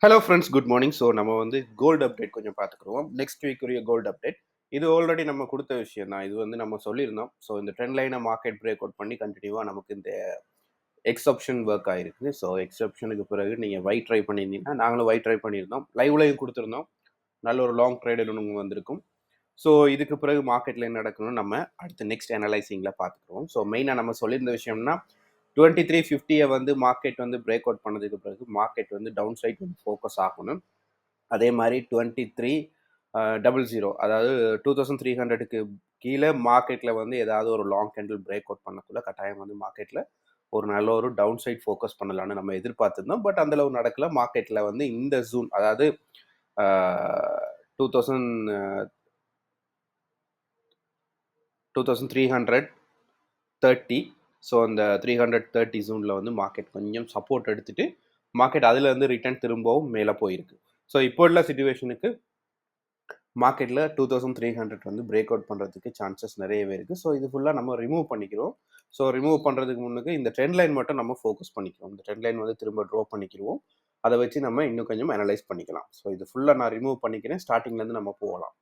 Hello friends, good morning. So நம்ம வந்து gold update கொஞ்சம் பார்த்துக்குருவோம். நெக்ஸ்ட் வீக் உரிய கோல்டு அப்டேட். இது ஆல்ரெடி நம்ம குடுத்த விஷயம் தான். இது வந்து நம்ம சொல்லியிருந்தோம். ஸோ இந்த ட்ரெண்ட் லைன மார்க்கெட் பிரேக் அவுட் பண்ணி கன்டினியூவா நமக்கு இந்த எக்ஸ் ஆப்ஷன் ஒர்க் ஆயிருக்கு. ஸோ எக்ஸ் ஆப்ஷனுக்கு பிறகு நீங்க ஒய் ட்ரை பண்ணியிருந்தீங்கன்னா, நாங்களும் ஒய் ட்ரை பண்ணியிருந்தோம். லைவ்லயும் குடுத்துருந்தோம். நல்ல ஒரு லாங் ட்ரேட் ஒண்ணு வந்திருக்கும். ஸோ இதுக்கு பிறகு மார்க்கெட்ல என்ன நடக்கணும்னு நம்ம அடுத்து நெக்ஸ்ட் அனலைசிங்ல பார்த்துக்குருவோம். ஸோ மெயினா நம்ம சொல்லியிருந்த விஷயம்னா 2350 வந்து மார்க்கெட் வந்து பிரேக் அவுட் பண்ணதுக்கு பிறகு மார்க்கெட் வந்து டவுன் சைட் வந்து ஃபோக்கஸ் ஆகணும். அதே மாதிரி 2300 அதாவது 2300க்கு கீழே மார்க்கெட்டில் வந்து ஏதாவது ஒரு லாங் கேண்டில் பிரேக் அவுட் பண்ணக்குள்ள கட்டாயம் வந்து மார்க்கெட்டில் ஒரு நல்ல ஒரு டவுன் சைட் ஃபோக்கஸ் பண்ணலான்னு நம்ம எதிர்பார்த்துருந்தோம். பட் அந்தளவு நடக்கல. மார்க்கெட்டில் வந்து இந்த ஜூன் அதாவது 2330. ஸோ அந்த 330 ஜூனில் வந்து மார்க்கெட் கொஞ்சம் சப்போர்ட் எடுத்துட்டு மார்க்கெட் அதில் இருந்து ரிட்டர்ன் திரும்பவும் மேலே போயிருக்கு. ஸோ இப்போ உள்ள சுச்சுவேஷனுக்கு மார்க்கெட்டில் 2300 வந்து பிரேக் அவுட் பண்ணுறதுக்கு சான்சஸ் நிறையவே இருக்குது. ஸோ இது ஃபுல்லாக நம்ம ரிமூவ் பண்ணிக்கிறோம். ஸோ ரிமூவ் பண்ணுறதுக்கு முன்னுக்கு இந்த ட்ரெண்ட் லைன் மட்டும் நம்ம ஃபோக்கஸ் பண்ணிக்கிறோம். இந்த ட்ரெண்ட் லைன் வந்து திரும்ப ட்ரா பண்ணிக்கிறோம். அதை வச்சு நம்ம இன்னும் கொஞ்சம் அனலைஸ் பண்ணிக்கலாம். ஸோ இது ஃபுல்லாக நான் ரிமூவ் பண்ணிக்கிறேன். ஸ்டார்டிங்லேருந்து நம்ம போகலாம்.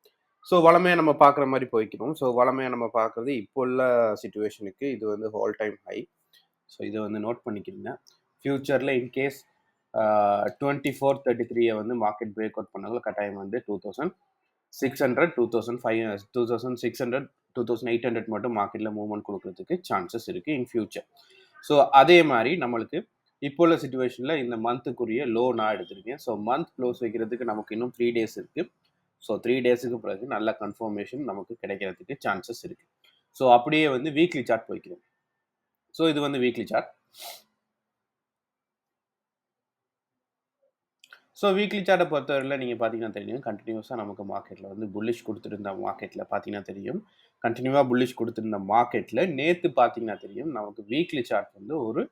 ஸோ வளமையாக நம்ம பார்க்குற மாதிரி போய்க்கிறோம். ஸோ வளமையாக நம்ம பார்க்குறது இப்போ உள்ள சுச்சுவேஷனுக்கு இது வந்து ஆல் டைம் ஹை. ஸோ இதை வந்து நோட் பண்ணிக்கிறீங்க. ஃப்யூச்சரில் இன்கேஸ் 2433 வந்து மார்க்கெட் பிரேக் அவுட் பண்ணாலும் கட்டாயம் வந்து 2600, 2500, 2600, 2800 மட்டும் மார்க்கெட்டில் மூவ்மெண்ட் கொடுக்கறதுக்கு சான்சஸ் இருக்குது இன் ஃபியூச்சர். ஸோ அதே மாதிரி நம்மளுக்கு இப்போ உள்ள சுச்சுவேஷனில் இந்த மந்த்துக்குரிய லோ நான் எடுத்திருக்கேன். ஸோ மந்த் க்ளோஸ் வைக்கிறதுக்கு நமக்கு இன்னும் 3 days இருக்குது. ஸோ 3 daysக்கு பிறகு நல்ல கன்ஃபர்மேஷன் நமக்கு கிடைக்கிறதுக்கு சான்சஸ் இருக்குது. ஸோ அப்படியே வந்து வீக்லி சார்ட் போய்க்கிறோம். ஸோ இது வந்து வீக்லி சார்ட். ஸோ வீக்லி சார்ட்டை பொறுத்தவரையில் நீங்கள் பார்த்தீங்கன்னா தெரியும், கண்டினியூஸாக நமக்கு மார்க்கெட்டில் வந்து புல்லிஷ் கொடுத்துருந்த மார்க்கெட்டில் பார்த்தீங்கன்னா தெரியும், கண்டினியூவாக புல்லிஷ் கொடுத்துருந்த மார்க்கெட்டில் நேற்று பார்த்தீங்கன்னா தெரியும், நமக்கு வீக்லி சார்ட் வந்து ஒரு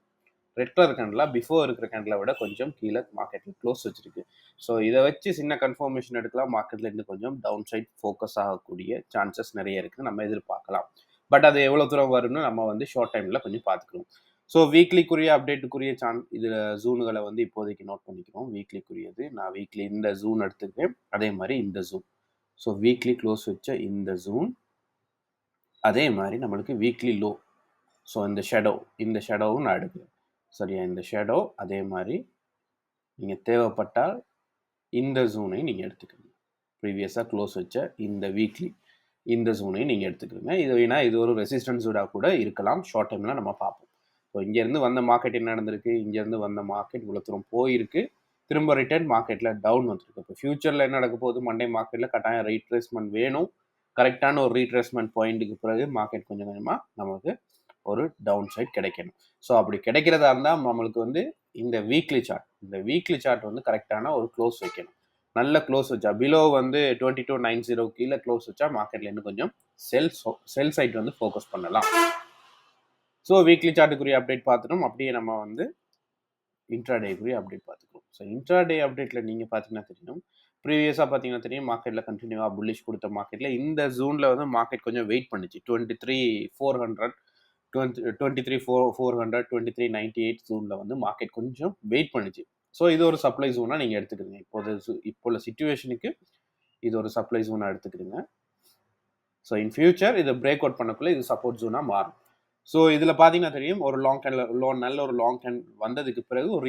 ரெட் கலர் கேண்டில் பிஃபோர் இருக்கிற கேண்டிலை விட கொஞ்சம் கீழே மார்க்கெட்டில் க்ளோஸ் வச்சிருக்கு. ஸோ இதை வச்சு சின்ன கன்ஃபர்மேஷன் எடுக்கலாம். மார்க்கெட்டில் இன்னும் கொஞ்சம் டவுன் சைட் ஃபோக்கஸ் ஆகக்கூடிய சான்சஸ் நிறைய இருக்குது, நம்ம எதிர்பார்க்கலாம். பட் அது எவ்வளோ தூரம் வரும்னு நம்ம வந்து ஷார்ட் டைமில் கொஞ்சம் பார்த்துக்கணும். ஸோ வீக்லிக்குரிய அப்டேட்டுக்குரிய இதில் ஜூனுகளை வந்து இப்போதைக்கு நோட் பண்ணிக்கிறோம். வீக்லிக்குரியது நான் வீக்லி இந்த ஜூன் எடுத்துக்கிறேன். அதே மாதிரி இந்த ஜூன். ஸோ வீக்லி க்ளோஸ் வச்ச இந்த ஜூன், அதே மாதிரி நம்மளுக்கு வீக்லி லோ. ஸோ இந்த ஷேடோவும் நான் எடுக்கிறேன். சரியா, இந்த ஷேடோ அதே மாதிரி நீங்கள் தேவைப்பட்டால் இந்த ஜூனை நீங்கள் எடுத்துக்கணும். ப்ரீவியஸாக க்ளோஸ் வச்ச இந்த வீக்லி இந்த ஜூனை நீங்கள் எடுத்துக்கிறீங்க. இது ஏன்னா இது ஒரு ரெசிஸ்டன்ஸ் கூட இருக்கலாம். ஷார்ட் டைமில் நம்ம பார்ப்போம். ஸோ இங்கேருந்து வந்த மார்க்கெட் என்ன நடந்திருக்கு, இங்கேருந்து வந்த மார்க்கெட் இவ்வளோ தூரம் போயிருக்கு, திரும்ப ரிட்டர்ன் மார்க்கெட்டில் டவுன் வந்துருக்கு. இப்போ ஃபியூச்சரில் என்ன நடக்க போகுது, மண்டே மார்க்கெட்டில் கட்டாயம் ரீட்ரேஸ்மெண்ட் வேணும். கரெக்டான ஒரு ரீட்ரேஸ்மெண்ட் பாயிண்ட்டுக்கு பிறகு மார்க்கெட் கொஞ்சம் கொஞ்சமாக நமக்கு ஒரு டவுன் சைட் கிடைக்கணும். ஸோ அப்படி கிடைக்கிறதா இருந்தால் நம்மளுக்கு வந்து இந்த வீக்லி சார்ட் வந்து கரெக்டான ஒரு க்ளோஸ் வைக்கணும். நல்ல க்ளோஸ் வச்சா பிலோ வந்து 2290 கீழே க்ளோஸ் வச்சா மார்க்கெட்டில் இன்னும் கொஞ்சம் செல் சைட் வந்து ஃபோக்கஸ் பண்ணலாம். ஸோ வீக்லி சார்ட்டுக்குரிய அப்டேட் பார்த்துட்டோம். அப்படியே நம்ம வந்து இன்ட்ராடேக்குரிய அப்டேட் பார்த்துக்கணும். ஸோ இன்ட்ராடே அப்டேட்டில் நீங்கள் பார்த்தீங்கன்னா தெரியும், ப்ரீவியஸாக பார்த்தீங்கன்னா தெரியும், மார்க்கெட்டில் கண்டினியூவாக புல்லிஷ் கொடுத்த மார்க்கெட்டில் இந்த ஜூனில் வந்து மார்க்கெட் கொஞ்சம் வெயிட் பண்ணிச்சு. 23,400, 23,400, ஜூனில் வந்து மார்க்கெட் கொஞ்சம் வெயிட் பண்ணிச்சு. ஸோ இது ஒரு சப்ளை ஜோனாக நீங்கள் எடுத்துக்கிறீங்க. இப்போ உள்ள சிச்சுவேஷனுக்கு இது ஒரு சப்ளை ஜோனாக எடுத்துக்கிறீங்க. ஸோ இன் ஃபியூச்சர் இதை பிரேக் அவுட் பண்ணக்குள்ள இது சப்போர்ட் ஜோனாக மாறும். ஸோ இதில் பார்த்தீங்கன்னா தெரியும், ஒரு நல்ல ஒரு லாங் கேண்ட் வந்ததுக்கு பிறகு ஒரு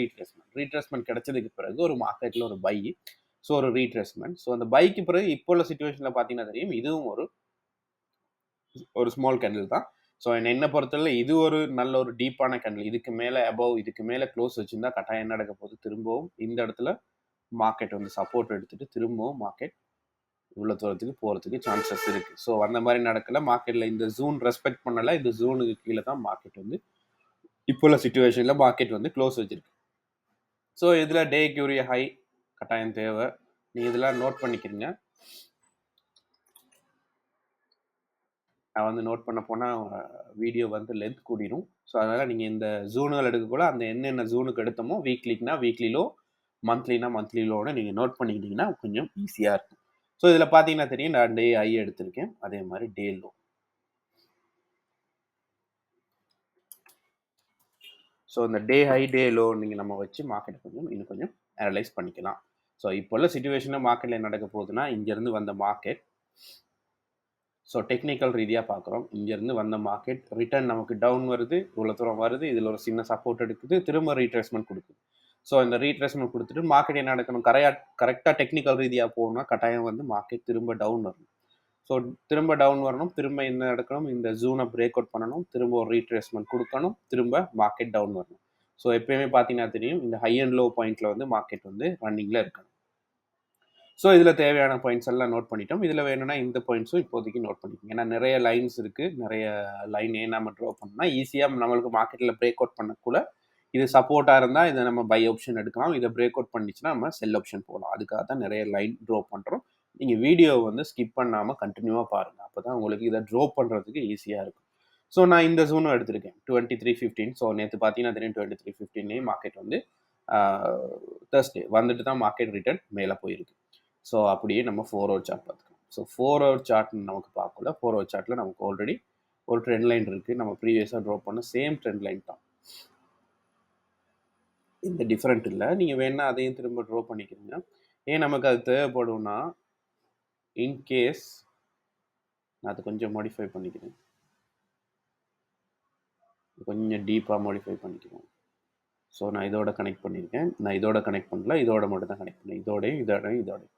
ரீட்ரேஸ்மெண்ட் கிடைச்சதுக்கு பிறகு ஒரு மார்க்கெட்டில் ஒரு பை. ஸோ ஒரு ரீட்ரேஸ்மெண்ட். ஸோ அந்த பைக்கு பிறகு இப்போ உள்ள சிச்சுவேஷனில் பார்த்தீங்கன்னா தெரியும், இதுவும் ஒரு ஸ்மால் கேண்டில் தான். ஸோ என்னை பொறுத்தவரை இது ஒரு நல்ல ஒரு டீப்பான கேண்டில். இதுக்கு மேலே க்ளோஸ் வச்சுருந்தா கட்டாயம் என்ன நடக்க போகுது, திரும்பவும் இந்த இடத்துல மார்க்கெட் வந்து சப்போர்ட் எடுத்துட்டு திரும்பவும் மார்க்கெட் இவ்வளோ தூரத்துக்கு போகிறதுக்கு சான்சஸ் இருக்குது. ஸோ அந்த மாதிரி நடக்கல. மார்க்கெட்டில் இந்த ஜூன் ரெஸ்பெக்ட் பண்ணலை. இந்த ஜூனுக்கு கீழே தான் மார்க்கெட் வந்து இப்போ உள்ள சிச்சுவேஷனில் மார்க்கெட் வந்து க்ளோஸ் வச்சிருக்கு. ஸோ இதில் டேக்கு உரிய ஹை கட்டாயம் தேவை. நீங்கள் இதெல்லாம் நோட் பண்ணிக்கிறீங்க. நான் வந்து நோட் பண்ண போனால் வீடியோ வந்து லென்த் கூடிடும். ஸோ அதனால் நீங்கள் இந்த ஜூனுகள் எடுக்கக்குள்ள அந்த என்னென்ன ஜூனுக்கு எடுத்தோமோ வீக்லிக்குனா வீக்லிலோ, மந்த்லினா மந்த்லிலோட நீங்கள் நோட் பண்ணிக்கிட்டீங்கன்னா கொஞ்சம் ஈஸியாக இருக்கும். ஸோ இதில் பார்த்தீங்கன்னா தெரியும், நான் டே ஹை எடுத்திருக்கேன். அதே மாதிரி டே லோ. ஸோ இந்த டே ஹை டே லோ நீங்கள் நம்ம வச்சு மார்க்கெட் இன்னும் கொஞ்சம் அனலைஸ் பண்ணிக்கலாம். ஸோ இப்போ உள்ள சிச்சுவேஷனில் மார்க்கெட்டில் என்ன நடக்க போகுதுன்னா, இங்கேருந்து வந்த மார்க்கெட், ஸோ டெக்னிக்கல் ரீதியாக பார்க்குறோம். இங்கேருந்து வந்த மார்க்கெட் ரிட்டர்ன் நமக்கு டவுன் வருது, இவ்வளோ தூரம் வருது, இதில் ஒரு சின்ன சப்போர்ட் எடுக்குது, திரும்ப ரீட்ரேஸ்மெண்ட் கொடுக்குது. ஸோ இந்த ரீட்ரேஸ்மெண்ட் கொடுத்துட்டு மார்க்கெட் என்ன நடக்கணும், கரெக்டாக டெக்னிக்கல் ரீதியாக போகணும்னா கட்டாயம் வந்து மார்க்கெட் திரும்ப டவுன் வரணும். ஸோ திரும்ப டவுன் வரணும், திரும்ப என்ன நடக்கணும், இந்த ஜூனை பிரேக் அவுட் பண்ணணும், திரும்ப ஒரு ரீட்ரேஸ்மெண்ட் கொடுக்கணும், திரும்ப மார்க்கெட் டவுன் வரணும். ஸோ எப்பயுமே பார்த்தீங்கன்னா தெரியும், இந்த ஹை அண்ட் லோ பாயிண்ட்டில் வந்து மார்க்கெட் வந்து ரன்னிங்கில் இருக்கணும். ஸோ இதில் தேவையான பாயிண்ட்ஸ் எல்லாம் நோட் பண்ணிட்டோம். இதில் வேணும்னா இந்த பாயிண்ட்ஸும் இப்போதைக்கு நோட் பண்ணிக்கோங்க. ஏன்னா நிறைய லைன்ஸ் இருக்குது, நிறைய லைன் நம்ம ட்ரா பண்ணோம்னா ஈஸியாக நம்மளுக்கு மார்க்கெட்டில் பிரேக் அவுட் பண்ணக்குள்ள இது சப்போர்ட்டாக இருந்தால் இதை நம்ம பை ஆப்ஷன் எடுக்கலாம், இதை பிரேக் அவுட் பண்ணிச்சுன்னா நம்ம செல் ஆப்ஷன் போகலாம். அதுக்காக தான் நிறைய லைன் ட்ரா பண்ணுறோம். நீங்கள் வீடியோவை வந்து ஸ்கிப் பண்ணாமல் கண்டினியூவாக பாருங்கள், அப்போ தான் உங்களுக்கு இதை ட்ரா பண்ணுறதுக்கு ஈஸியாக இருக்கும். ஸோ நான் இந்த ஜூனும் எடுத்திருக்கேன் 23:15. ஸோ நேற்று பார்த்தீங்கன்னா தெரியும் 23:15 மார்க்கெட் வந்து தேர்ஸ்டே வந்துட்டு தான் மார்க்கெட் ரிட்டர்ன் மேலே போயிருக்கு. ஸோ அப்படியே நம்ம 4 ஹவர் சார்ட் பார்த்துக்கலாம். ஸோ 4 ஹவர் சார்ட் நமக்கு பார்க்கல. 4 ஹவர் சார்ட்டில் நமக்கு ஆல்ரெடி ஒரு ட்ரெண்ட் லைன் இருக்குது, நம்ம ப்ரீவியஸாக ட்ரா பண்ண சேம் ட்ரெண்ட் லைன் தான், இந்த டிஃப்ரெண்ட் இல்லை. நீங்கள் வேணால் அதையும் திரும்ப ட்ரா பண்ணிக்கிறீங்க. ஏன் நமக்கு அது தேவைப்படும்னா, இன்கேஸ் நான் அதை கொஞ்சம் மாடிஃபை பண்ணிக்கிறேன், கொஞ்சம் டீப்பாக மாடிஃபை பண்ணிக்கிறேன். ஸோ நான் இதோட கனெக்ட் பண்ணியிருக்கேன், நான் இதோட கனெக்ட் பண்ணல, இதோட மட்டும் தான் கனெக்ட் பண்ணேன், இதோடையும்.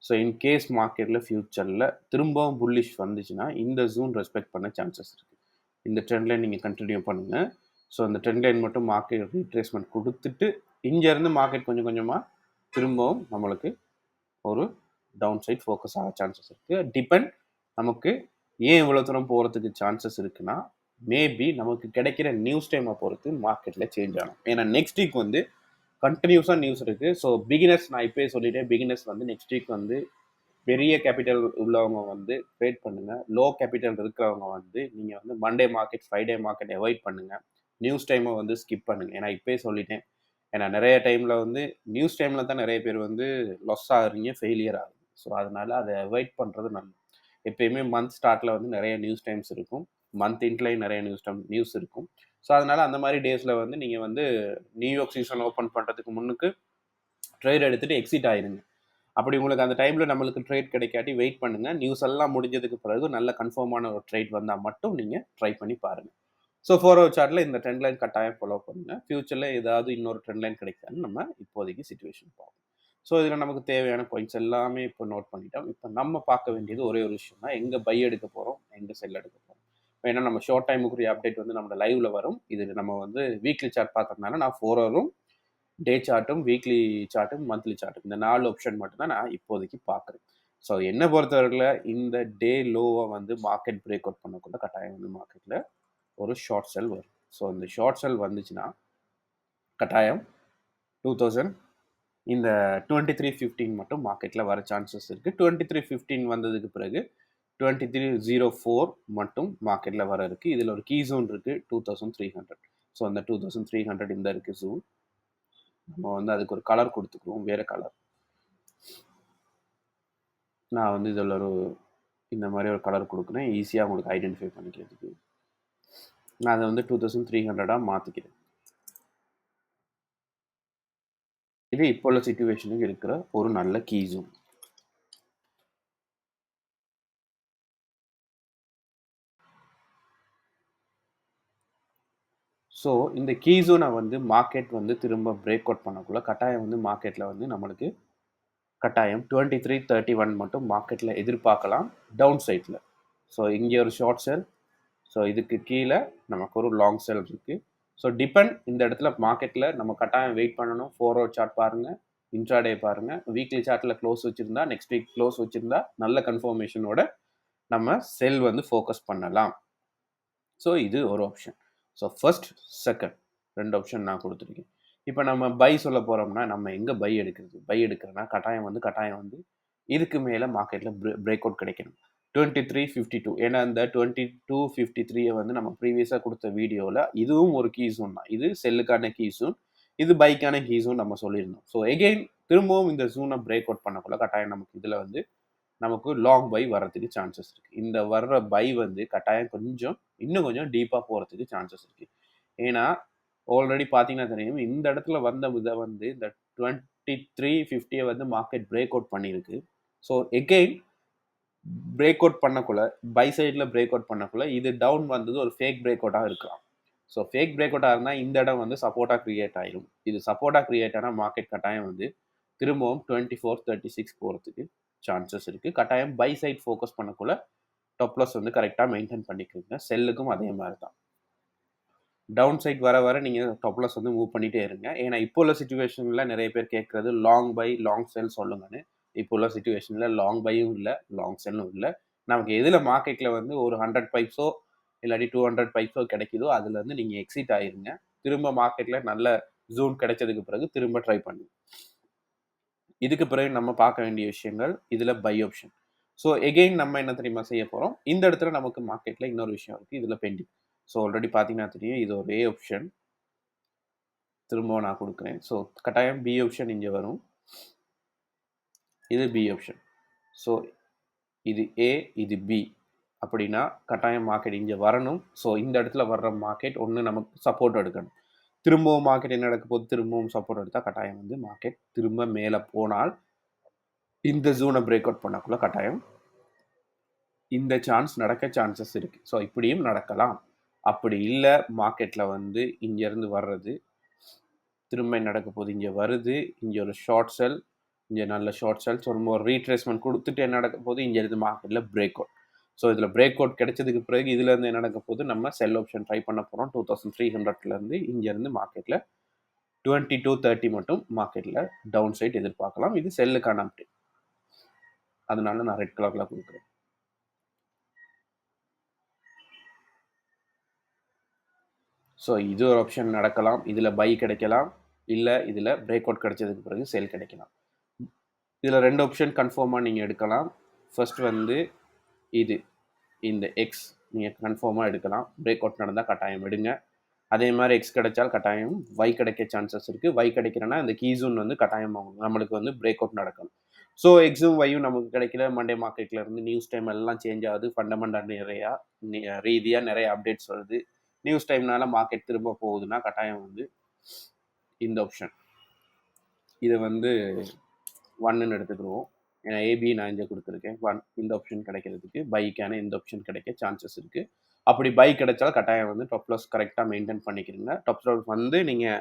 ஸோ இன்கேஸ் மார்க்கெட்டில் ஃப்யூச்சரில் திரும்பவும் புல்லிஷ் வந்துச்சுன்னா இந்த ஜூன் ரெஸ்பெக்ட் பண்ண சான்சஸ் இருக்குது. இந்த ட்ரெண்ட் லைன் நீங்கள் கண்டினியூ பண்ணுங்கள். ஸோ அந்த ட்ரெண்ட் லைன் மட்டும் மார்க்கெட் ரீட்ரேஸ்மெண்ட் கொடுத்துட்டு இங்கேருந்து மார்க்கெட் கொஞ்சம் கொஞ்சமாக திரும்பவும் நம்மளுக்கு ஒரு டவுன் சைட் ஃபோக்கஸ் ஆக சான்சஸ் இருக்குது. டிபெண்ட் நமக்கு ஏன் இவ்வளோ தூரம் போகிறதுக்கு சான்சஸ் இருக்குன்னா, மேபி நமக்கு கிடைக்கிற நியூஸ் டைமை பொறுத்து மார்க்கெட்டில் சேஞ்ச் ஆகும். ஏன்னா நெக்ஸ்ட் வீக் வந்து கண்டினியூஸாக நியூஸ் இருக்குது. ஸோ பிகினர்ஸ், நான் இப்போயே சொல்லிட்டேன், பிகினர்ஸ் வந்து நெக்ஸ்ட் வீக் வந்து பெரிய கேபிட்டல் உள்ளவங்க வந்து ட்ரேட் பண்ணுங்கள். லோ கேபிட்டல் இருக்கிறவங்க வந்து நீங்கள் வந்து Monday market, Friday market avoid பண்ணுங்கள். நியூஸ் டைமை வந்து ஸ்கிப் பண்ணுங்கள். ஏன்னா இப்போயே சொல்லிட்டேன், ஏன்னா நிறைய டைமில் வந்து நியூஸ் டைமில் தான் நிறைய பேர் வந்து லாஸ் ஆகுறீங்க, ஃபெயிலியர் ஆகுது. ஸோ அதனால் அதை அவாய்ட் பண்ணுறது நல்லது. எப்பயுமே மந்த் ஸ்டார்ட்டில் வந்து நிறைய நியூஸ் டைம்ஸ் இருக்கும், மந்த் எண்ட்லையும் நிறைய நியூஸ் இருக்கும். ஸோ அதனால் அந்த மாதிரி டேஸில் வந்து நீங்கள் வந்து நியூயார்க் சீசன் ஓப்பன் பண்ணுறதுக்கு முன்னுக்கு ட்ரேட் எடுத்துகிட்டு எக்ஸிட் ஆயிருங்க. அப்படி உங்களுக்கு அந்த டைமில் நம்மளுக்கு ட்ரேட் கிடைக்காட்டி வெயிட் பண்ணுங்கள். நியூஸ் எல்லாம் முடிஞ்சதுக்கு பிறகு நல்ல கன்ஃபார்மான ஒரு ட்ரேட் வந்தால் மட்டும் நீங்கள் ட்ரை பண்ணி பாருங்கள். ஸோ 4 ஹவர் சார்ட்டில் இந்த ட்ரெண்ட் லைன் கட்டாயம் ஃபாலோ பண்ணுங்கள். ஃபியூச்சரில் ஏதாவது இன்னொரு ட்ரெண்ட் லைன் கிடைக்காதுன்னு நம்ம இப்போதைக்கு சுச்சுவேஷன் பார்ப்போம். ஸோ இதில் நமக்கு தேவையான பாயிண்ட்ஸ் எல்லாமே இப்போ நோட் பண்ணிட்டோம். இப்போ நம்ம பார்க்க வேண்டியது ஒரே ஒரு விஷயம் தான், எங்கே பை எடுக்க போகிறோம், எங்கே செல் எடுக்க போகிறோம். ஏன்னா நம்ம ஷார்ட் டைமுக்குரிய அப்டேட் வந்து நம்ம லைவ்ல வரும். இது நம்ம வந்து வீக்லி சார்ட் பார்க்கறதுனால நான் 4 ஹவரும், டே சார்ட்டும், வீக்லி சார்ட்டும், மந்த்லி சார்ட்டும், இந்த 4 ஆப்ஷன் மட்டும்தான் நான் இப்போதைக்கு பார்க்குறேன். ஸோ என்னை பொறுத்தவரையில் இந்த டே லோவை வந்து மார்க்கெட் பிரேக் அவுட் பண்ணக்குள்ள கட்டாயம் வந்து மார்க்கெட்டில் ஒரு ஷார்ட் செல் வரும். ஸோ இந்த ஷார்ட் செல் வந்துச்சுன்னா கட்டாயம் 2000 இந்த 23:15 மட்டும் மார்க்கெட்டில் வர சான்சஸ் இருக்குது. 23:15 வந்ததுக்கு பிறகு 23:04 மட்டும் மார்க்கெட்டில் வர இருக்குது. இதில் ஒரு கீ ஜோன் இருக்குது 2300. ஸோ அந்த 2300 இந்த இருக்குது ஜோன். நம்ம வந்து அதுக்கு ஒரு கலர் கொடுத்துக்குவோம், வேறு கலர். நான் வந்து இதில் ஒரு இந்த மாதிரி ஒரு கலர் கொடுக்குறேன், ஈஸியாக உங்களுக்கு ஐடென்டிஃபை பண்ணிக்கிறதுக்கு. நான் அதை வந்து 2300 மாற்றிக்கிறேன். இது இப்போ உள்ள சிச்சுவேஷனுக்கு இருக்கிற ஒரு நல்ல கீ ஜோன். ஸோ இந்த கீ ஜோனை வந்து மார்க்கெட் வந்து திரும்ப பிரேக் அவுட் பண்ணக்குள்ள கட்டாயம் வந்து மார்க்கெட்டில் வந்து நம்மளுக்கு கட்டாயம் 2331 மட்டும் மார்க்கெட்டில் எதிர்பார்க்கலாம் டவுன் சைட்டில். ஸோ இங்கே ஒரு ஷார்ட் செல், ஸோ இதுக்கு கீழே நமக்கு ஒரு லாங் செல் இருக்குது. ஸோ டிபெண்ட் இந்த இடத்துல மார்க்கெட்டில் நம்ம கட்டாயம் வெயிட் பண்ணணும். 4 ஹவர் சார்ட் பாருங்கள், இன்ட்ராடே பாருங்கள், வீக்லி சார்ட்டில் க்ளோஸ் வச்சுருந்தா, நெக்ஸ்ட் வீக் க்ளோஸ் வச்சுருந்தா நல்ல கன்ஃபர்மேஷனோட நம்ம செல் வந்து ஃபோக்கஸ் பண்ணலாம். ஸோ இது ஒரு option. So first, second, 2 option நான் கொடுத்துருக்கேன். இப்போ நம்ம பை சொல்ல போகிறோம்னா நம்ம எங்கே பை எடுக்கிறது? பை எடுக்கிறதுனா கட்டாயம் வந்து இதுக்கு மேலே மார்க்கெட்டில் பிரேக் அவுட் கிடைக்கணும். 2352, ஏன்னா இந்த 2253 வந்து நம்ம ப்ரீவியஸாக கொடுத்த வீடியோவில் இதுவும் ஒரு கீ ஜோன் தான். இது செல்லுக்கான கீ ஜோன், இது பைக்கான கீ ஜோன் நம்ம சொல்லியிருந்தோம். ஸோ எகெயின் திரும்பவும் இந்த ஜோனை பிரேக் அவுட் பண்ணக்குள்ள கட்டாயம் நமக்கு இதில் வந்து நமக்கு லாங் பை வர்றதுக்கு சான்சஸ் இருக்குது. இந்த வர்ற பை வந்து கட்டாயம் இன்னும் கொஞ்சம் டீப்பாக போகிறதுக்கு சான்சஸ் இருக்குது. ஏன்னா ஆல்ரெடி பார்த்தீங்கன்னா தெரியும், இந்த இடத்துல வந்த இதை வந்து இந்த 2350 வந்து மார்க்கெட் பிரேக் அவுட் பண்ணியிருக்கு. ஸோ எகெயின் பிரேக் அவுட் பண்ணக்குள்ள, பை சைடில் பிரேக் அவுட் பண்ணக்குள்ள இது டவுன் வந்தது ஒரு ஃபேக் பிரேக் அவுட்டாக இருக்கலாம். ஸோ ஃபேக் பிரேக் அவுட்டாக இருந்தால் இந்த இடம் வந்து சப்போர்ட்டாக கிரியேட் ஆயிடும். இது சப்போர்ட்டாக கிரியேட் ஆனால் மார்க்கெட் கட்டாயம் வந்து திரும்பவும் 2436 போகிறதுக்கு சான்சஸ் இருக்குது. கட்டாயம் பை சைட் ஃபோக்கஸ் பண்ணக்குள்ள டாப் லாஸ் வந்து கரெக்டாக மெயின்டைன் பண்ணிக்கிறீங்க. செல்லுக்கும் அதே மாதிரி தான். டவுன் சைட் வர வர நீங்கள் டாப் லாஸ் வந்து மூவ் பண்ணிகிட்டே இருங்க. ஏன்னா இப்போ உள்ள சுச்சுவேஷனில் நிறைய பேர் கேட்குறது லாங் பை லாங் செல் சொல்லுங்கன்னு. இப்போ உள்ள சுச்சுவேஷனில் லாங் பையும் இல்லை, லாங் செல்லும் இல்லை. நமக்கு எதில் மார்க்கெட்டில் வந்து ஒரு 100 பைப்ஸோ இல்லாட்டி 200 பைப்ஸோ கிடைக்குதோ அதுலேருந்து நீங்கள் எக்ஸிட் ஆயிருங்க. திரும்ப மார்க்கெட்டில் நல்ல ஜூன் கிடைச்சதுக்கு பிறகு திரும்ப ட்ரை பண்ணுங்க. இதுக்கு பிறகு நம்ம பார்க்க வேண்டிய விஷயங்கள் இதில் பை ஆப்ஷன். ஸோ எகெயின் நம்ம என்ன தெரியுமா செய்ய போகிறோம், இந்த இடத்துல நமக்கு மார்க்கெட்டில் இன்னொரு விஷயம் இருக்குது, இதில் பெண்டிங். ஸோ ஆல்ரெடி பார்த்தீங்கன்னா தெரியும், இது ஒரு ஏ ஆப்ஷன். திரும்பவும் நான் கொடுக்குறேன். ஸோ கட்டாயம் பி ஆப்ஷன் இங்கே வரும், இது பி ஆப்ஷன். ஸோ இது ஏ, இது பி. அப்படின்னா கட்டாயம் மார்க்கெட் இங்கே வரணும். ஸோ இந்த இடத்துல வர்ற மார்க்கெட் ஒன்று நமக்கு சப்போர்ட் எடுக்கணும். திரும்பவும் மார்க்கெட் என்ன நடக்க போது, திரும்பவும் சப்போர்ட் எடுத்தால் கட்டாயம் வந்து மார்க்கெட் திரும்ப மேலே போனால் இந்த ஜோனை பிரேக் அவுட் பண்ணக்குள்ள கட்டாயம் இந்த சான்ஸ் நடக்க சான்சஸ் இருக்கு. ஸோ இப்படியும் நடக்கலாம். அப்படி இல்லை மார்க்கெட்டில் வந்து இங்கேருந்து வர்றது திரும்ப நடக்க போகுது, இங்கே வருது, இங்கே ஒரு ஷார்ட் செல், இங்கே நல்ல ஷார்ட் செல், திரும்ப ஒரு ரீட்ரேஸ்மெண்ட் கொடுத்துட்டு என்ன நடக்க போகுது, இங்கே இருந்து மார்க்கெட்டில் பிரேக் அவுட். ஸோ இதில் பிரேக் அவுட் கிடைச்சதுக்கு பிறகு இதுலேருந்து என்ன நடக்க போகுது, நம்ம செல் ஆப்ஷன் ட்ரை பண்ண போகிறோம். 2300லேருந்து இங்கேருந்து மார்க்கெட்டில் 2230 மட்டும் மார்க்கெட்டில் டவுன் சைட் எதிர்பார்க்கலாம். இது செல்லுக்கான அப்டேட், அதனால நான் ரெட் கலரில் கொடுக்குறேன். ஸோ இது ஒரு ஆப்ஷன் நடக்கலாம், இதில் பை கிடைக்கலாம், இல்லை இதில் பிரேக் அவுட் கிடைச்சதுக்கு பிறகு செல் கிடைக்கலாம். இதில் ரெண்டு ஆப்ஷன் கன்ஃபார்மாக நீங்கள் எடுக்கலாம். ஃபர்ஸ்ட் வந்து இது இந்த எக்ஸ் நீங்கள் கன்ஃபார்மாக எடுக்கலாம். பிரேக் அவுட் நடந்தால் கட்டாயம் எடுங்க. அதே மாதிரி எக்ஸ் கிடைச்சால் கட்டாயம் வை கிடைக்க சான்சஸ் இருக்குது. வை கிடைக்கிறேன்னா இந்த கீஸூன் வந்து கட்டாயம் நம்மளுக்கு வந்து பிரேக் அவுட் நடக்கணும். ஸோ எக்ஸும் வையும் நமக்கு கிடைக்கல. மண்டே மார்க்கெட்டில் இருந்து நியூஸ் டைம் எல்லாம் சேஞ்ச் ஆகுது. ஃபண்டமெண்டல் ரீதியாக நிறைய அப்டேட்ஸ் வருது. நியூஸ் டைம்னால மார்க்கெட் திரும்ப போகுதுன்னா கட்டாயம் வந்து இந்த ஆப்ஷன் இதை வந்து 1ன்னு எடுத்துக்கிடுவோம். ஏன்னா ஏபி நான் இங்கே கொடுத்துருக்கேன். 1 இந்த ஆப்ஷன் கிடைக்கிறதுக்கு பைக்கான இந்த ஆப்ஷன் கிடைக்க சான்சஸ் இருக்குது. அப்படி பை கிடைச்சாலும் கட்டாயம் வந்து டாப் லாஸ் கரெக்டாக மெயின்டைன் பண்ணிக்கிறீங்க. டாப் லாஸ் வந்து நீங்கள்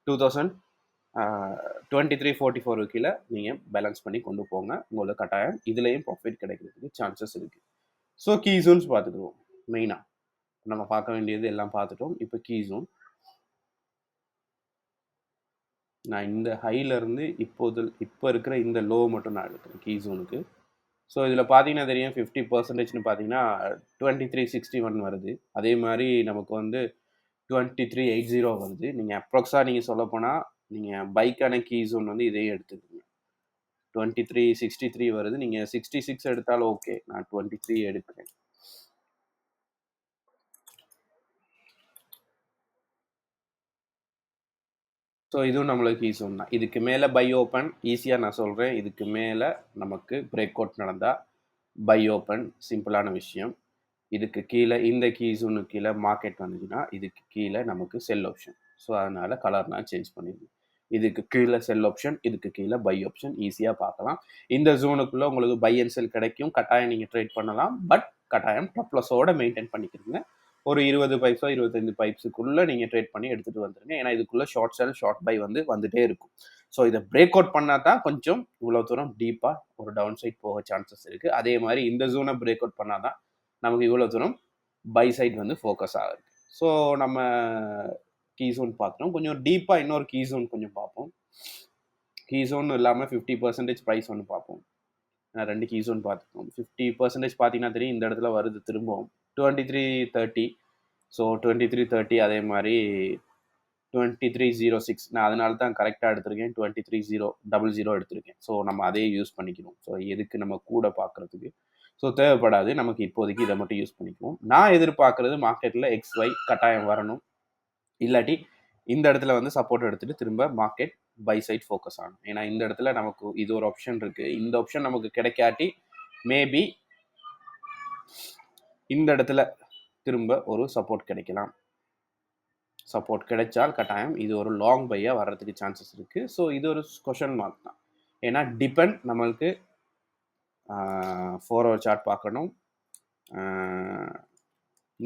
2344 கீழே நீங்கள் பேலன்ஸ் பண்ணி கொண்டு போங்க. உங்களுக்கு கட்டாயம் இதுலேயும் ப்ராஃபிட் கிடைக்கிறதுக்கு சான்சஸ் இருக்குது. ஸோ கீ ஜோன்ஸ் பார்த்துக்குவோம். மெயினாக நம்ம பார்க்க வேண்டியது எல்லாம் பார்த்துட்டோம். இப்போ கீ ஜோன் நான் இந்த ஹையிலேருந்து இப்போ இருக்கிற இந்த லோ மட்டும் நான் எடுக்கிறேன் கீ ஜோனுக்கு. ஸோ இதில் பார்த்தீங்கன்னா தெரியும் 50%ன்னு பார்த்தீங்கன்னா 2361 வருது. அதே மாதிரி நமக்கு வந்து 2380 வருது. நீங்கள் அப்ராக்ஸாக நீங்கள் சொல்ல போனால் நீங்கள் பைக்கான கீ ஜோன் வந்து இதையும் எடுத்துக்கோங்க. 2363 வருது. நீங்கள் 66 எடுத்தாலும் ஓகே, நான் 23 எடுக்கிறேன். ஸோ இதுவும் நம்மளுக்கு கீ ஜோன் தான். இதுக்கு மேலே பை ஓப்பன் ஈஸியாக நான் சொல்கிறேன். இதுக்கு மேலே நமக்கு பிரேக் அவுட் நடந்தால் பை ஓப்பன் சிம்பிளான விஷயம். இதுக்கு கீழே இந்த கீ ஜோனுக்கு கீழே மார்க்கெட் வந்துச்சுன்னா இதுக்கு கீழே நமக்கு செல் ஆப்ஷன். ஸோ அதனால் கலர் நான் சேஞ்ச் பண்ணிடுவேன். இதுக்கு கீழே செல் ஆப்ஷன், இதுக்கு கீழே பை ஆப்ஷன் ஈஸியாக பார்க்கலாம். இந்த ஜோனுக்குள்ளே உங்களுக்கு பை அண்ட் செல் கிடைக்கும். கட்டாயம் நீங்கள் ட்ரேட் பண்ணலாம். பட் கட்டாயம் டாப் லாஸோட மெயின்டைன் பண்ணிக்கிறீங்க. ஒரு 20 பைப்ஸோ 25 பைப்ஸுக்குள்ளே நீங்கள் ட்ரேட் பண்ணி எடுத்துகிட்டு வந்துடுங்க. ஏன்னா இதுக்குள்ளே ஷார்ட் செல் ஷார்ட் பை வந்து வந்துகிட்டே இருக்கும். ஸோ இதை பிரேக் அவுட் பண்ணால் தான் கொஞ்சம் இவ்வளோ தூரம் டீப்பாக ஒரு டவுன் சைட் போக சான்சஸ் இருக்குது. அதே மாதிரி இந்த ஜோனை பிரேக் அவுட் பண்ணால் தான் நமக்கு இவ்வளோ தூரம் பை சைட் வந்து ஃபோக்கஸ் ஆகுது. ஸோ நம்ம கீ ஜோன் பார்த்துட்டோம். கொஞ்சம் டீப்பாக இன்னொரு கீ ஜோன் கொஞ்சம் பார்ப்போம். கீ ஜோன் இல்லாமல் 50% ப்ரைஸ் ஒன்று பார்ப்போம். நான் 2 கீ ஜோன் பார்த்துக்கோம். 50% பார்த்தீங்கன்னா தெரியும் இந்த இடத்துல வருது திரும்பவும் 2330. ஸோ 2330 அதே மாதிரி 2306. நான் அதனால தான் கரெக்டாக எடுத்திருக்கேன். 2300 எடுத்திருக்கேன். ஸோ நம்ம அதையே யூஸ் பண்ணிக்கணும். ஸோ எதுக்கு நம்ம கூட பார்க்குறதுக்கு ஸோ தேவைப்படாது. நமக்கு இப்போதைக்கு இதை மட்டும் யூஸ் பண்ணிக்குவோம். நான் எதிர்பார்க்குறது மார்க்கெட்டில் XY கட்டாயம் வரணும். இல்லாட்டி இந்த இடத்துல வந்து சப்போர்ட் எடுத்துகிட்டு திரும்ப மார்க்கெட் பை சைட் ஃபோக்கஸ் ஆகணும். ஏன்னா இந்த இடத்துல நமக்கு இது ஒரு ஆப்ஷன் இருக்குது. இந்த ஆப்ஷன் நமக்கு கிடைக்காட்டி மேபி இந்த இடத்துல திரும்ப ஒரு சப்போர்ட் கிடைக்கலாம். சப்போர்ட் கிடைச்சால் கட்டாயம் இது ஒரு லாங் பையாக வர்றதுக்கு சான்சஸ் இருக்குது. ஸோ இது ஒரு கொஷன் மார்க் தான். ஏன்னா டிபெண்ட் நம்மளுக்கு 4 ஹவர் சார்ட் பார்க்கணும்,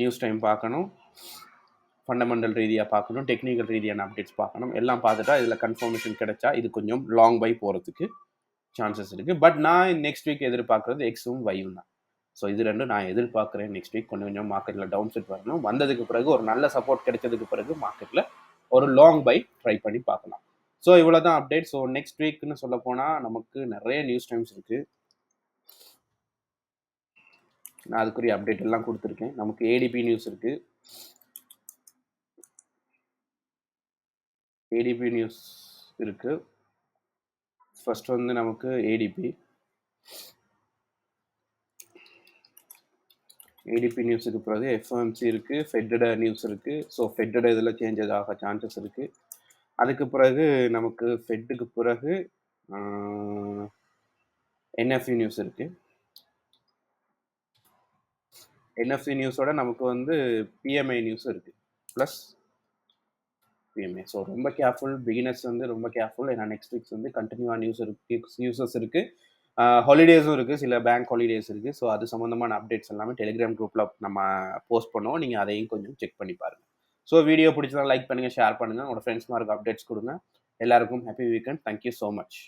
நியூஸ் டைம் பார்க்கணும், ஃபண்டமெண்டல் ரீதியாக பார்க்கணும், டெக்னிக்கல் ரீதியான அப்டேட்ஸ் பார்க்கணும். எல்லாம் பார்த்துட்டா இதில் கன்ஃபர்மேஷன் கிடைச்சா இது கொஞ்சம் லாங் பை போகிறதுக்கு சான்சஸ் இருக்குது. பட் நான் நெக்ஸ்ட் வீக் எதிர்பார்க்குறது எக்ஸும் வையும் தான். ஸோ இது ரெண்டும் நான் எதிர்பார்க்குறேன். நெக்ஸ்ட் வீக் கொஞ்சம் கொஞ்சம் மார்க்கெட்டில் டவுன் செட் வரணும். வந்ததுக்கு பிறகு ஒரு நல்ல சப்போர்ட் கிடைச்சதுக்கு பிறகு மார்க்கெட்டில் ஒரு லாங் பை ட்ரை பண்ணி பார்க்கலாம். ஸோ இவ்வளோ தான் அப்டேட். ஸோ நெக்ஸ்ட் வீக்னு சொல்ல போனால் நமக்கு நிறைய நியூஸ் டைம்ஸ் இருக்குது. நான் அதுக்குரிய அப்டேட் எல்லாம் கொடுத்துருக்கேன். நமக்கு ஏடிபி நியூஸ் இருக்குது. ஏடிபி நியூஸ் இருக்குது. ஃபர்ஸ்ட் வந்து நமக்கு ஏடிபி நியூஸுக்கு பிறகு எஃப்எம்சி இருக்குது, ஃபெட்டட நியூஸ் இருக்குது. ஸோ ஃபெட்டட இதில் சேஞ்சஸ் ஆக சான்சஸ் இருக்குது. அதுக்கு பிறகு நமக்கு ஃபெட்டுக்கு பிறகு என்எஃப்சி நியூஸ் இருக்குது. என்எஃப்சி நியூஸோட நமக்கு வந்து பிஎம்ஐ நியூஸ் இருக்குது, ப்ளஸ் பிஎம்ஐ. ஸோ ரொம்ப கேர்ஃபுல், பிகினர்ஸ் வந்து ரொம்ப கேர்ஃபுல். ஏன்னா நெக்ஸ்ட் வீக்ஸ் வந்து கண்டினியூவாக நியூஸஸ் இருக்குது. ஹாலிடேஸும் இருக்குது, சில பேங்க் ஹாலிடேஸ் இருக்குது. ஸோ அது சம்மந்தமான அப்டேட்ஸ் எல்லாமே டெலிகிராம் குரூப்பில் நம்ம போஸ்ட் பண்ணுவோம். நீங்கள் அதையும் கொஞ்சம் செக் பண்ணி பாருங்கள். ஸோ வீடியோ பிடிச்சதா லைக் பண்ணுங்கள், ஷேர் பண்ணுங்கள், உங்களோட ஃப்ரெண்ட்ஸ் மார்க்கு அப்டேட்ஸ் கொடுங்க. எல்லாருக்கும் happy weekend. Thank you so much.